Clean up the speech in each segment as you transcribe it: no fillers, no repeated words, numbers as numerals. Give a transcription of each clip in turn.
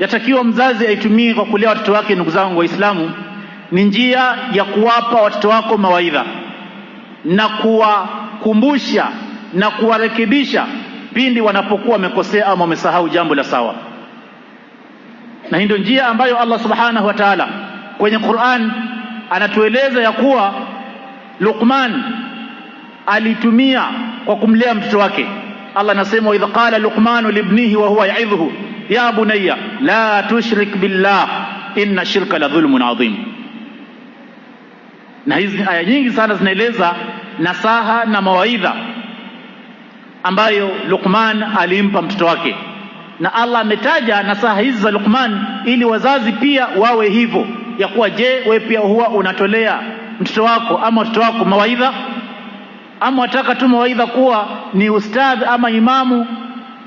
yatakiwa mzazi aitumie kwa kulea watoto wake, ndugu zangu Waislamu, ni njia ya kuwapa watoto wako mawaidha na kuwakumbusha na kuwarekebisha pindi wanapokuwa wamekosea ama wamesahau jambo la sawa. Na hii ndio njia ambayo Allah subhanahu wa ta'ala kwenye Qur'an anatueleza ya kuwa Luqman alitumia kwa kumlea mtoto wake. Allah anasema, idh qala Luqmanu libnihi wa huwa ya'idhuhu ya bunayya la tushrik billah inna shirka la dhulmun adhim. Na hizi aya nyingi sana zinaeleza nasaha na mawaidha ambayo Luqman alimpa mtoto wake, na Allah ametaja nasaha hizi za Luqman ili wazazi pia wawe hivyo, ya kuwa je, wewe pia huwa unatolea mtoto wako ama watoto wako mawaidha, ama wataka tu mawaidha kuwa ni ustadh ama imamu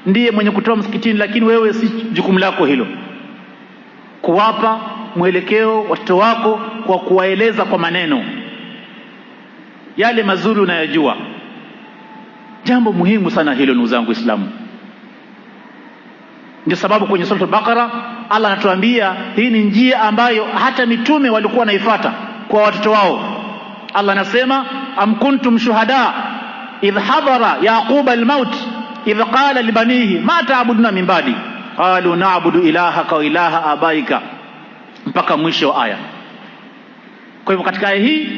ndiye mwenye kutoa msikitini, lakini wewe si jukumu lako hilo kuwapa mwelekeo watoto wako kwa kuwaeleza kwa maneno yale mazuri unayojua. Jambo muhimu sana hilo, ndugu zangu Waislamu. Ndio sababu kwenye sura al-Baqara Allah anatuambia hii ni njia ambayo hata mitume walikuwa wanaifuata kwa watoto wao. Allah anasema, am kuntum shuhada idh hadara yaquba al-maut idh qala libanihi ma ta'buduna min ba'di qalu na'budu ilahaka wa ilaha abaika, mpaka mwisho wa aya. Kwa hivyo katika aya hii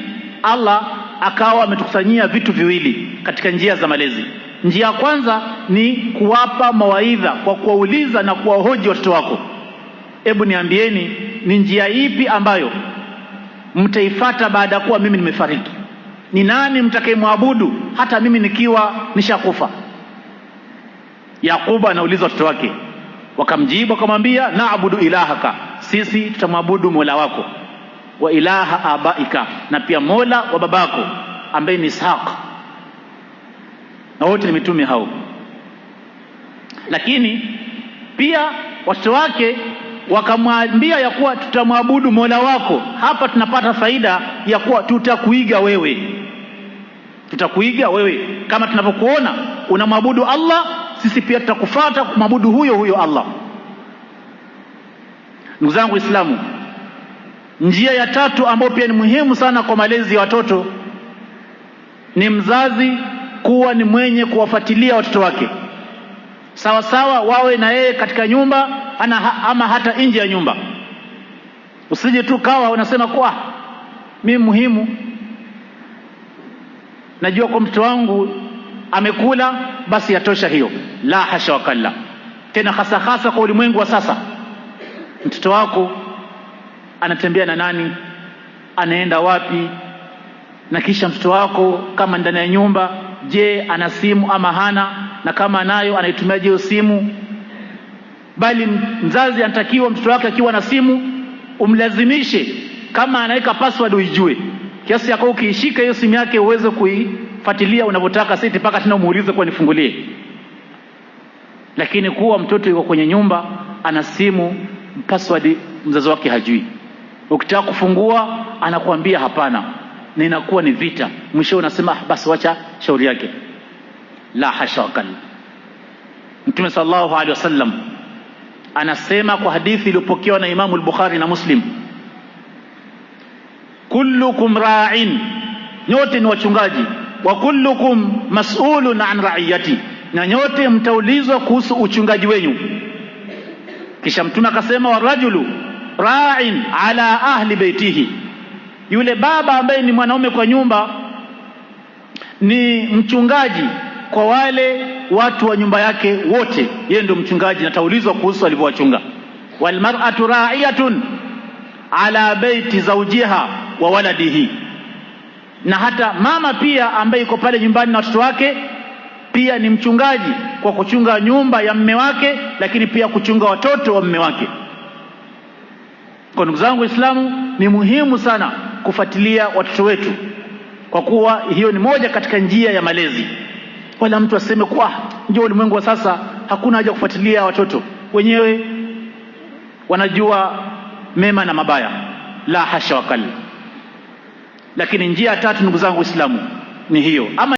Allah akawa ametukusanyia vitu viwili katika njia za malezi. Njia ya kwanza ni kuwapa mawaidha kwa kuwauliza na kuwahoji watoto wako, hebu niambieni ni njia ipi ambayo mtaifuata baada ya kuwa mimi nimefariki? Ni nani mtakayemwabudu hata mimi nikiwa nishakufa? Yakuba anauliza watoto wake, wakamjibu wakamwambia, na'budu ilahaka, sisi tutamwabudu Mola wako, wa ilaha abaika, na pia Mola wa babako ambaye ni Ishaq, na wote ni mitume hao. Lakini pia watoto wake wakamwambia ya kuwa tutamwabudu Mola wako. Hapa tunapata faida ya kuwa tutakuiga wewe, tutakuiga wewe kama tunavyokuona unamwabudu Allah, sisi pia tutakufuata kumwabudu huyo huyo Allah. Ndugu zangu Waislamu, njia ya tatu ambayo pia ni muhimu sana kwa malezi ya watoto ni mzazi kuwa ni mwenye kuwafuatilia watoto wake sawa sawa, wawe na yeye katika nyumba ama hata nje ya nyumba. Usije tu kawa unasema kwa mimi muhimu, najua kwa mtoto wangu amekula basi yatosha hiyo. La hasha wakalla. Tena hasa kwa ulimwengu wa sasa, mtoto wako anatembea na nani, anaenda wapi, na kisha mtoto wako kama ndani ya nyumba, je ana simu ama hana, na kama anayo anaitumia je simu? Bali mzazi anatakiwa mtoto wake akiwa na simu umlazimishe, kama anaweka password uijue, kiasi yako ukiishika hiyo simu yake uweze kuifuatilia unavyotaka, sisi mpaka tena umuulize kwa nifungulie. Lakini kuwa mtoto yuko kwenye nyumba ana simu, password mzazi wake hajui, ukitaka kufungua anakuambia hapana, na inakuwa ni vita. Mwisho unasema basi wacha shauri yake. La hasha wakalla. Mtume sallallahu alaihi wasallam anasema kwa hadithi iliyopokewa na Imamu al-Bukhari na Muslim, kullukum ra'in, nyote ni wachungaji, wa kullukum mas'ulun an ra'iyati, na nyote mtaulizwa kuhusu uchungaji wenu. Kisha Mtume akasema, wa rajulu ra'in ala ahli baitihi, yule baba ambaye ni mwanaume kwa nyumba ni mchungaji kwa wale watu wa nyumba yake wote, yeye ndio mchungaji na taulizwa kuhusu alivyowachunga. Wal mar'atu ra'iyatun ala baiti zawjiha wa waladihi, na hata mama pia ambaye yuko pale nyumbani na watoto wake pia ni mchungaji kwa kuchunga nyumba ya mume wake, lakini pia kuchunga watoto wa mume wake. Kwa ndugu zangu Waislamu, ni muhimu sana kufuatilia watoto wetu, kwa kuwa hiyo ni moja katika njia ya malezi. Wala mtu aseme kwa ndio ulimwengu wa sasa hakuna haja kufuatilia watoto, wenyewe wanajua mema na mabaya. La hasha wakalla. Lakini njia ya tatu ndugu zangu Waislamu ni hiyo. Ama